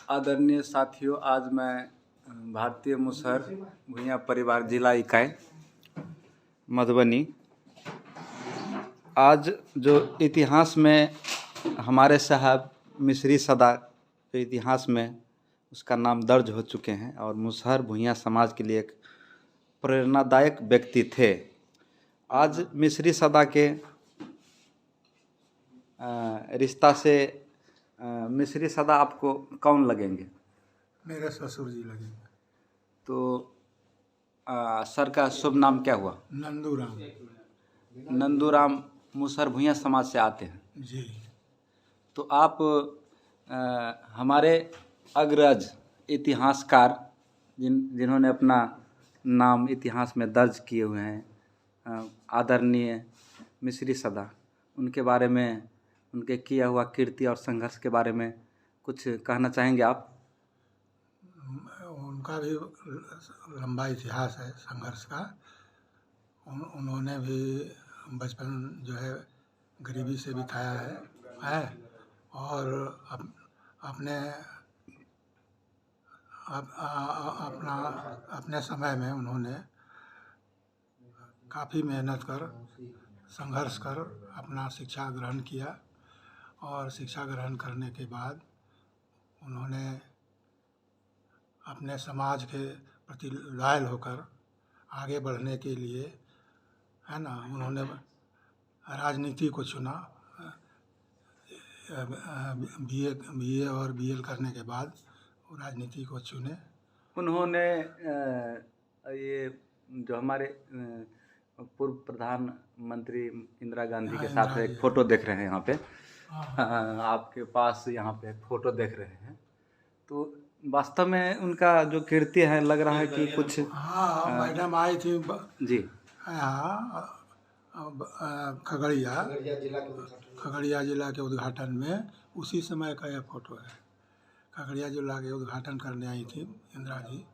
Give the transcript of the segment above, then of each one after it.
आदरणीय साथियों, आज मैं भारतीय मुसहर भूइयाँ परिवार जिला इकाई मधुबनी, आज जो इतिहास में हमारे साहब मिस्री सदा के इतिहास में उसका नाम दर्ज हो चुके हैं और मुसहर भूइयाँ समाज के लिए एक प्रेरणादायक व्यक्ति थे। आज मिस्री सदा के रिश्ता से मिस्री सदा आपको कौन लगेंगे? मेरे ससुर जी लगेंगे। तो सर का शुभ नाम क्या हुआ? नंदूराम नंदूराम मुसहर भूइयाँ समाज से आते हैं जी। तो आप हमारे अग्रज इतिहासकार जिन्होंने अपना नाम इतिहास में दर्ज किए हुए हैं, आदरणीय मिस्री सदा, उनके बारे में, उनके किया हुआ कीर्ति और संघर्ष के बारे में कुछ कहना चाहेंगे आप? उनका भी लंबा इतिहास है संघर्ष का। उन्होंने भी बचपन जो है गरीबी से बिताया है और अपने समय में उन्होंने काफ़ी मेहनत कर, संघर्ष कर अपना शिक्षा ग्रहण किया और शिक्षा ग्रहण करने के बाद उन्होंने अपने समाज के प्रति लॉयल होकर आगे बढ़ने के लिए, है ना, उन्होंने राजनीति को चुना। बीए और बीएल करने के बाद वो राजनीति को चुने। उन्होंने ये जो हमारे पूर्व प्रधानमंत्री इंदिरा गांधी के साथ एक फ़ोटो देख रहे हैं यहाँ पे, आपके पास यहाँ पे एक फ़ोटो देख रहे हैं, तो वास्तव में उनका जो कीर्ति है, लग रहा है कि कुछ मैडम आई थी जी खगड़िया जिला के उद्घाटन में, उसी समय का यह फोटो है। खगड़िया जिला के उद्घाटन करने आई थी इंदिरा जी,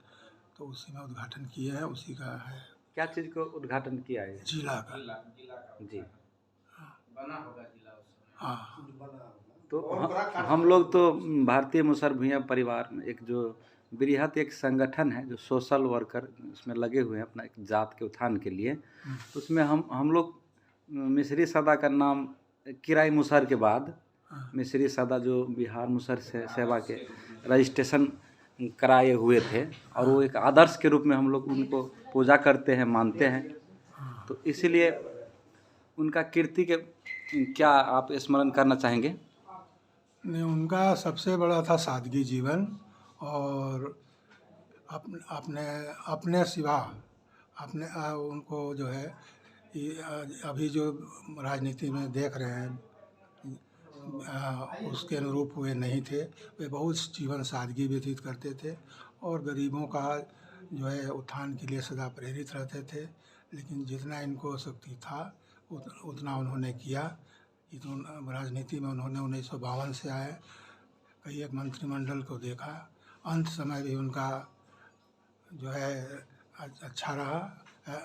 तो उसी में उद्घाटन किए हैं, उसी का है। क्या चीज़ को उद्घाटन किया है? जिला का जी बना होगा जिला। हाँ, तो हम लोग तो भारतीय मुसहर भूइयाँ परिवार में एक जो बृहत एक संगठन है जो सोशल वर्कर उसमें लगे हुए हैं अपना एक जात के उत्थान के लिए, उसमें हम लोग मिस्री सदा का नाम किराई मुसहर के बाद मिस्री सदा जो बिहार मुसहर सेवा के रजिस्ट्रेशन कराए हुए थे और वो एक आदर्श के रूप में हम लोग उनको पूजा करते हैं, मानते हैं। तो इसीलिए उनका कीर्ति के क्या आप स्मरण करना चाहेंगे? नहीं, उनका सबसे बड़ा था सादगी जीवन और अपने सिवा उनको जो है अभी जो राजनीति में देख रहे हैं उसके अनुरूप वे नहीं थे। वे बहुत जीवन सादगी व्यतीत करते थे और गरीबों का जो है उत्थान के लिए सदा प्रेरित रहते थे। लेकिन जितना इनको शक्ति था उतना उन्होंने किया। राजनीति में उन्होंने 1952 से आए, कई एक मंत्रिमंडल को देखा, अंत समय भी उनका जो है अच्छा रहा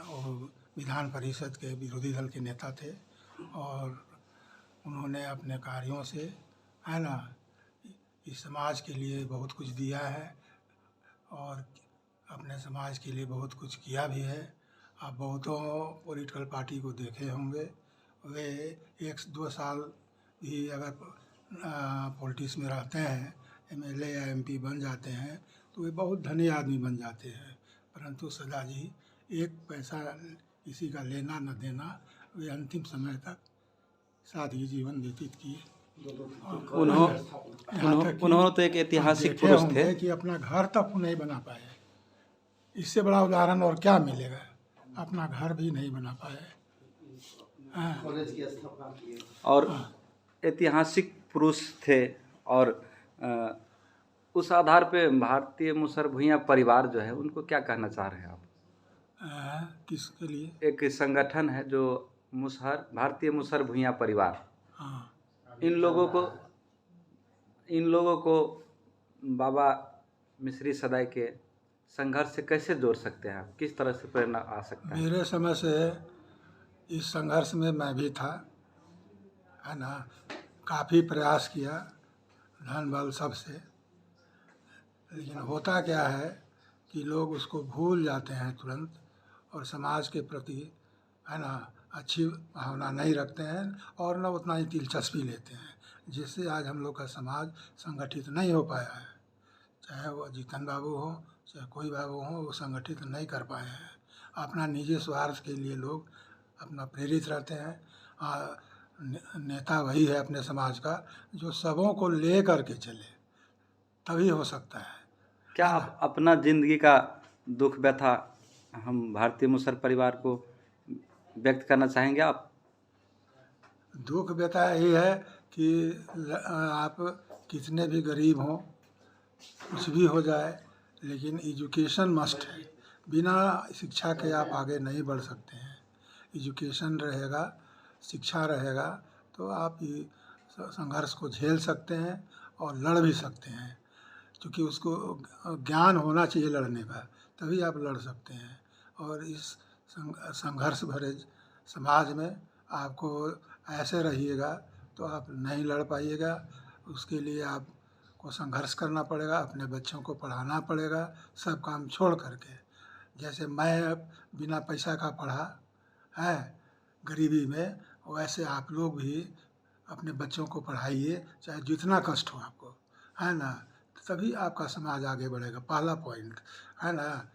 और विधान परिषद के विरोधी दल के नेता थे और उन्होंने अपने कार्यों से, है ना, इस समाज के लिए बहुत कुछ दिया है और अपने समाज के लिए बहुत कुछ किया भी है। आप बहुतों पॉलिटिकल पार्टी को देखे होंगे, वे 1-2 साल भी अगर पॉलिटिक्स में रहते हैं, एमएलए या एमपी बन जाते हैं तो वे बहुत धनी आदमी बन जाते हैं, परंतु सदा जी एक पैसा किसी का लेना न देना, वे अंतिम समय तक सादगी जीवन व्यतीत किए। उन्होंने तो एक ऐतिहासिक पुरुष थे कि अपना घर तक नहीं बना पाए। इससे बड़ा उदाहरण और क्या मिलेगा? अपना घर भी नहीं बना पाए। और ऐतिहासिक पुरुष थे और उस आधार पे भारतीय मुसहर भूइयाँ परिवार जो है उनको क्या कहना चाह रहे हैं आप? किसके लिए? एक संगठन है जो भारतीय मुसहर भूइयाँ परिवार, इन लोगों को बाबा मिस्री सदाई के संघर्ष से कैसे जोड़ सकते हैं आप? किस तरह से प्रेरणा आ सकता है? मेरे समय से इस संघर्ष में मैं भी था, है ना, काफ़ी प्रयास किया, धन बल सबसे, लेकिन होता क्या है कि लोग उसको भूल जाते हैं तुरंत, और समाज के प्रति, है ना, अच्छी भावना नहीं रखते हैं और न उतना ही दिलचस्पी लेते हैं, जिससे आज हम लोग का समाज संगठित नहीं हो पाया है। चाहे वो जीतन बाबू हो, चाहे कोई बाबू हो, वो संगठित नहीं कर पाए हैं। अपना निजी स्वार्थ के लिए लोग अपना प्रेरित रहते हैं। नेता वही है अपने समाज का जो सबों को ले कर के चले, तभी हो सकता है। क्या आप अपना ज़िंदगी का दुख व्यथा हम भारतीय मुसहर परिवार को व्यक्त करना चाहेंगे आप? दुख व्यथा यही है कि आप कितने भी गरीब हों, कुछ भी हो जाए, लेकिन एजुकेशन मस्ट है। बिना शिक्षा के आप आगे नहीं बढ़ सकते हैं। एजुकेशन रहेगा, शिक्षा रहेगा, तो आप ये संघर्ष को झेल सकते हैं और लड़ भी सकते हैं, क्योंकि उसको ज्ञान होना चाहिए लड़ने का, तभी आप लड़ सकते हैं। और इस संघर्ष भरे समाज में आपको ऐसे रहिएगा तो आप नहीं लड़ पाइएगा। उसके लिए आपको संघर्ष करना पड़ेगा, अपने बच्चों को पढ़ाना पड़ेगा, सब काम छोड़ करके। जैसे मैं अब बिना पैसा का पढ़ा है गरीबी में, वैसे आप लोग भी अपने बच्चों को पढ़ाइए, चाहे जितना कष्ट हो आपको, है ना, तभी आपका समाज आगे बढ़ेगा। पहला पॉइंट है ना।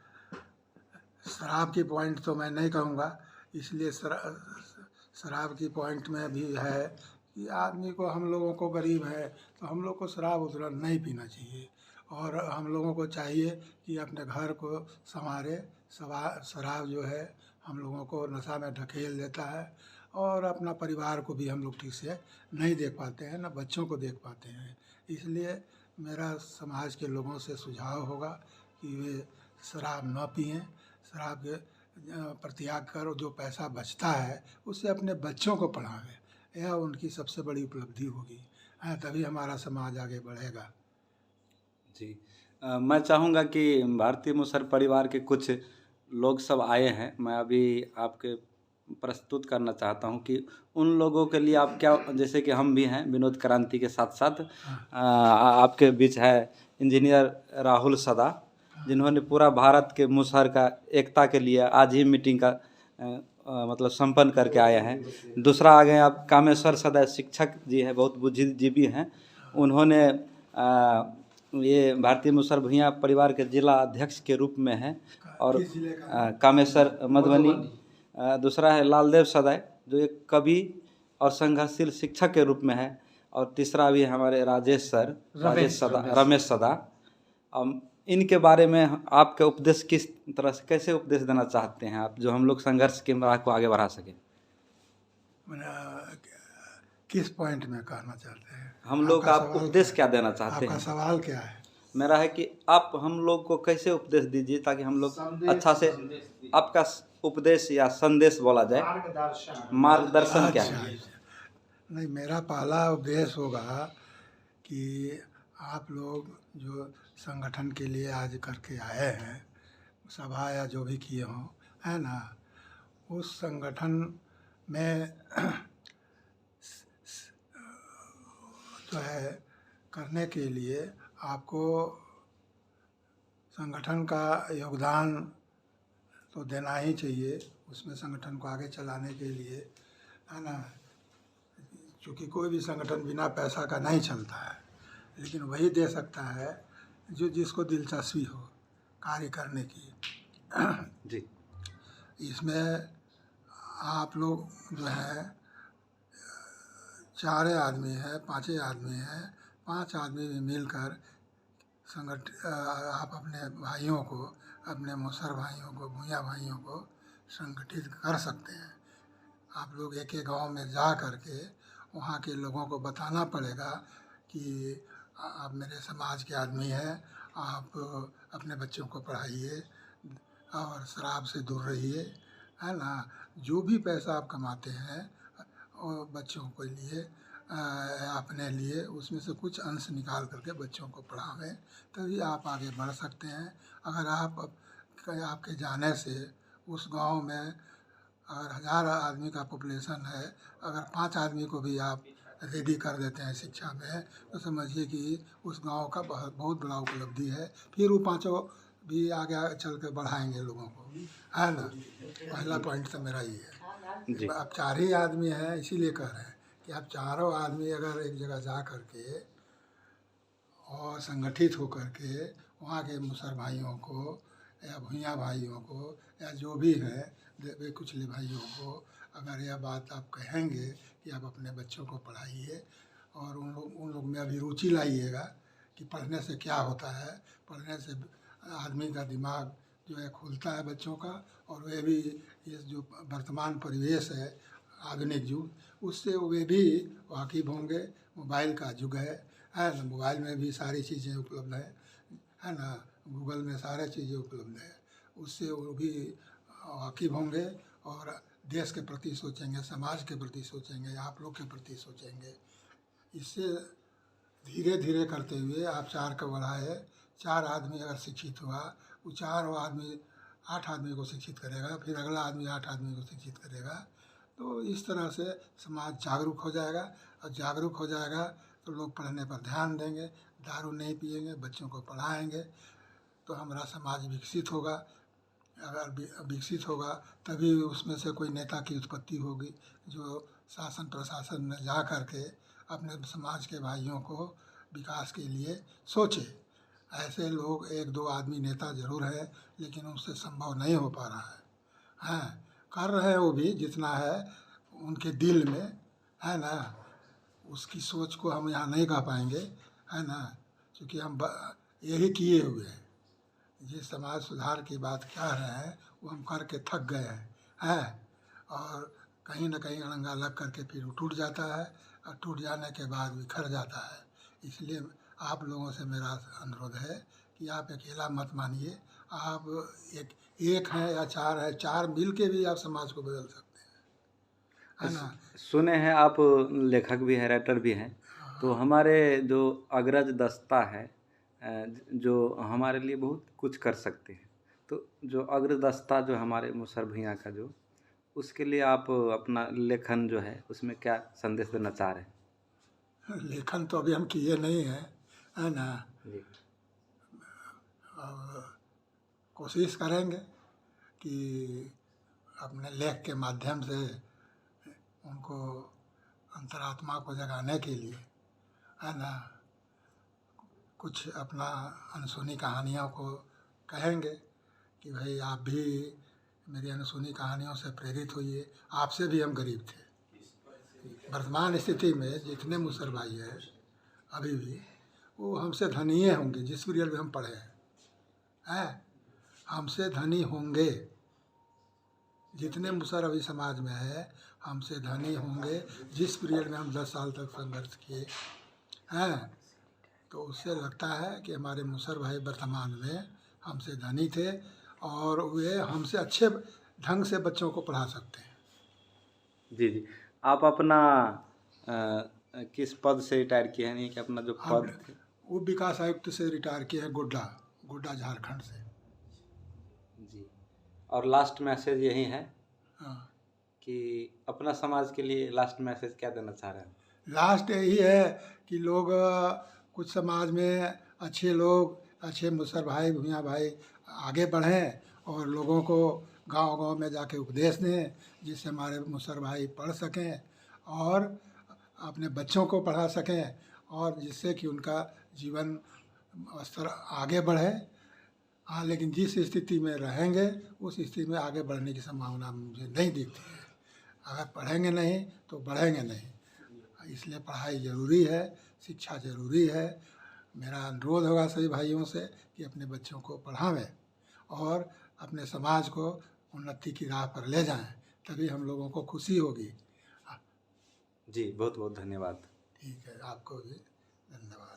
शराब की पॉइंट तो मैं नहीं कहूँगा, इसलिए शराब की पॉइंट में भी है कि आदमी को, हम लोगों को गरीब है तो हम लोग को शराब उतना नहीं पीना चाहिए, और हम लोगों को चाहिए कि अपने घर को संवारे। शराब जो है हम लोगों को नशा में ढकेल देता है, और अपना परिवार को भी हम लोग ठीक से नहीं देख पाते हैं, ना बच्चों को देख पाते हैं। इसलिए मेरा समाज के लोगों से सुझाव होगा कि वे शराब न पिएं, शराब के परित्याग कर जो पैसा बचता है उससे अपने बच्चों को पढ़ावें। यह उनकी सबसे बड़ी उपलब्धि होगी, हाँ, तभी हमारा समाज आगे बढ़ेगा। जी, मैं चाहूँगा कि भारतीय मुसहर परिवार के कुछ लोग सब आए हैं, मैं अभी आपके प्रस्तुत करना चाहता हूँ कि उन लोगों के लिए आप क्या, जैसे कि हम भी हैं विनोद क्रांति के साथ साथ, आपके बीच है इंजीनियर राहुल सदा, जिन्होंने पूरा भारत के मुसहर का एकता के लिए आज ही मीटिंग का मतलब संपन्न करके आए हैं। दूसरा आ गए आप कामेश्वर सदा, शिक्षक जी हैं, बहुत बुद्धिजीवी हैं। उन्होंने ये भारतीय मुसहर भूइयाँ परिवार के जिला अध्यक्ष के रूप में हैं, और कामेश्वर मधुबनी। दूसरा है लालदेव सदाई, जो एक कवि और संघर्षशील शिक्षक के रूप में है। और तीसरा भी हमारे रमेश सदा। इनके बारे में आपके उपदेश किस तरह से, कैसे उपदेश देना चाहते हैं आप, जो हम लोग संघर्ष के राह को आगे बढ़ा सकें? किस पॉइंट में कहना चाहते हैं? हम लोग का आप उपदेश क्या देना चाहते हैं? आपका सवाल क्या है? मेरा है कि आप हम लोग को कैसे उपदेश दीजिए ताकि हम लोग अच्छा से, आपका उपदेश या संदेश बोला जाए, मार्गदर्शन क्या है? नहीं, मेरा पहला उपदेश होगा कि आप लोग जो संगठन के लिए आज करके आए हैं, सभा या जो भी किए हों, है ना, उस संगठन में जो है करने के लिए आपको संगठन का योगदान तो देना ही चाहिए, उसमें संगठन को आगे चलाने के लिए, है ना। क्योंकि कोई भी संगठन बिना पैसा का नहीं चलता है, लेकिन वही दे सकता है जो जिसको दिलचस्पी हो कार्य करने की। जी, इसमें आप लोग जो है 4 आदमी है, 5 आदमी है, 5 आदमी भी मिलकर आप अपने भाइयों को, अपने मुसहर भाइयों को, भूइयाँ भाइयों को संगठित कर सकते हैं। आप लोग एक एक गांव में जा कर के वहाँ के लोगों को बताना पड़ेगा कि आप मेरे समाज के आदमी हैं, आप अपने बच्चों को पढ़ाइए और शराब से दूर रहिए, है ना। जो भी पैसा आप कमाते हैं और बच्चों के लिए, अपने लिए, उसमें से कुछ अंश निकाल करके बच्चों को पढ़ावें, तभी आप आगे बढ़ सकते हैं। अगर आपके जाने से उस गांव में अगर 1000 आदमी का पॉपुलेशन है, अगर 5 आदमी को भी आप रेडी कर देते हैं शिक्षा में, तो समझिए कि उस गांव का बहुत बहुत बड़ा उपलब्धि है। फिर वो पांचों भी आगे चल के बढ़ाएंगे लोगों को, है ना। पहला पॉइंट तो मेरा ये है। जी अब 4 ही आदमी हैं, इसीलिए कह रहे हैं कि आप चारों आदमी अगर एक जगह जा कर के और संगठित होकर के वहाँ के मुसर भाइयों को या भूइयाँ भाइयों को या जो भी है वे कुचले भाइयों को अगर यह बात आप कहेंगे कि आप अपने बच्चों को पढ़ाइए और उन लोग में अभी रुचि लाइएगा कि पढ़ने से क्या होता है, पढ़ने से आदमी का दिमाग जो है खुलता है बच्चों का, और वे भी ये जो वर्तमान परिवेश है आधुनिक युग उससे वे भी वाकिफ़ होंगे। मोबाइल का युग है ना, मोबाइल में भी सारी चीज़ें उपलब्ध है ना, गूगल में सारी चीज़ें उपलब्ध है, उससे वो भी वाकिफ़ होंगे और देश के प्रति सोचेंगे, समाज के प्रति सोचेंगे, आप लोग के प्रति सोचेंगे। इससे धीरे धीरे करते हुए आप 4 को बढ़ाए, 4 आदमी अगर शिक्षित हुआ, वो 4 आदमी 8 आदमी को शिक्षित करेगा, फिर अगला आदमी 8 आदमी को शिक्षित करेगा। तो इस तरह से समाज जागरूक हो जाएगा, और जागरूक हो जाएगा तो लोग पढ़ने पर ध्यान देंगे, दारू नहीं पिएंगे, बच्चों को पढ़ाएंगे, तो हमारा समाज विकसित होगा। अगर विकसित होगा तभी उसमें से कोई नेता की उत्पत्ति होगी जो शासन प्रशासन में जा कर के अपने समाज के भाइयों को विकास के लिए सोचे। ऐसे लोग 1-2 आदमी नेता ज़रूर है, लेकिन उससे संभव नहीं हो पा रहा है। हैं कर रहे हैं वो भी जितना है उनके दिल में, है ना। उसकी सोच को हम यहाँ नहीं कह पाएंगे, है ना, क्योंकि हम यही किए हुए हैं। जिस समाज सुधार की बात कह रहे हैं वो हम करके थक गए हैं और कहीं ना कहीं अड़ंगा लग करके फिर वो टूट जाता है, और टूट जाने के बाद बिखर जाता है। इसलिए आप लोगों से मेरा अनुरोध है कि आप अकेला मत मानिए, आप एक हैं या 4 हैं, 4 मिल के भी आप समाज को बदल सकते हैं, है ना। सुने हैं आप लेखक भी हैं, राइटर भी हैं, तो हमारे जो अग्रज दस्ता है जो हमारे लिए बहुत कुछ कर सकते हैं, तो जो अग्रज दस्ता जो हमारे मुसर भुइयाँ का जो, उसके लिए आप अपना लेखन जो है उसमें क्या संदेश देना चाह रहे हैं? लेखन तो अभी हम किए नहीं हैं, है ना। जी और कोशिश करेंगे कि अपने लेख के माध्यम से उनको अंतरात्मा को जगाने के लिए, है ना, कुछ अपना अनसुनी कहानियों को कहेंगे कि भाई आप भी मेरी अनसुनी कहानियों से प्रेरित होइए, आपसे भी हम गरीब थे। वर्तमान स्थिति में जितने मुसर भाई हैं अभी भी वो हमसे धनी होंगे, जिस पीरियड में हम पढ़े हैं हमसे धनी होंगे। जितने मुसर अभी समाज में है हमसे धनी होंगे, जिस पीरियड में हम 10 साल तक संघर्ष किए हैं। तो उससे लगता है कि हमारे मुसर भाई वर्तमान में हमसे धनी थे और वे हमसे अच्छे ढंग से बच्चों को पढ़ा सकते हैं। जी जी, आप अपना किस पद से रिटायर किए हैं, कि अपना जो पद थे? वो विकास आयुक्त से रिटायर किए हैं, गोड्डा झारखंड से। जी, और लास्ट मैसेज यही है हाँ, कि अपना समाज के लिए लास्ट मैसेज क्या देना चाह रहे हैं? लास्ट यही है कि लोग कुछ समाज में अच्छे लोग, अच्छे मुसर भाई भूइयाँ भाई आगे बढ़ें और लोगों को गांव-गांव में जाके उपदेश दें, जिससे हमारे मुसर भाई पढ़ सकें और अपने बच्चों को पढ़ा सकें, और जिससे कि उनका जीवन स्तर आगे बढ़े। हाँ, लेकिन जिस स्थिति में रहेंगे उस स्थिति में आगे बढ़ने की संभावना मुझे नहीं दिखती है। अगर पढ़ेंगे नहीं तो बढ़ेंगे नहीं, इसलिए पढ़ाई ज़रूरी है, शिक्षा ज़रूरी है। मेरा अनुरोध होगा सभी भाइयों से कि अपने बच्चों को पढ़ावें और अपने समाज को उन्नति की राह पर ले जाएं, तभी हम लोगों को खुशी होगी। जी, बहुत बहुत धन्यवाद। ठीक है, आपको भी धन्यवाद।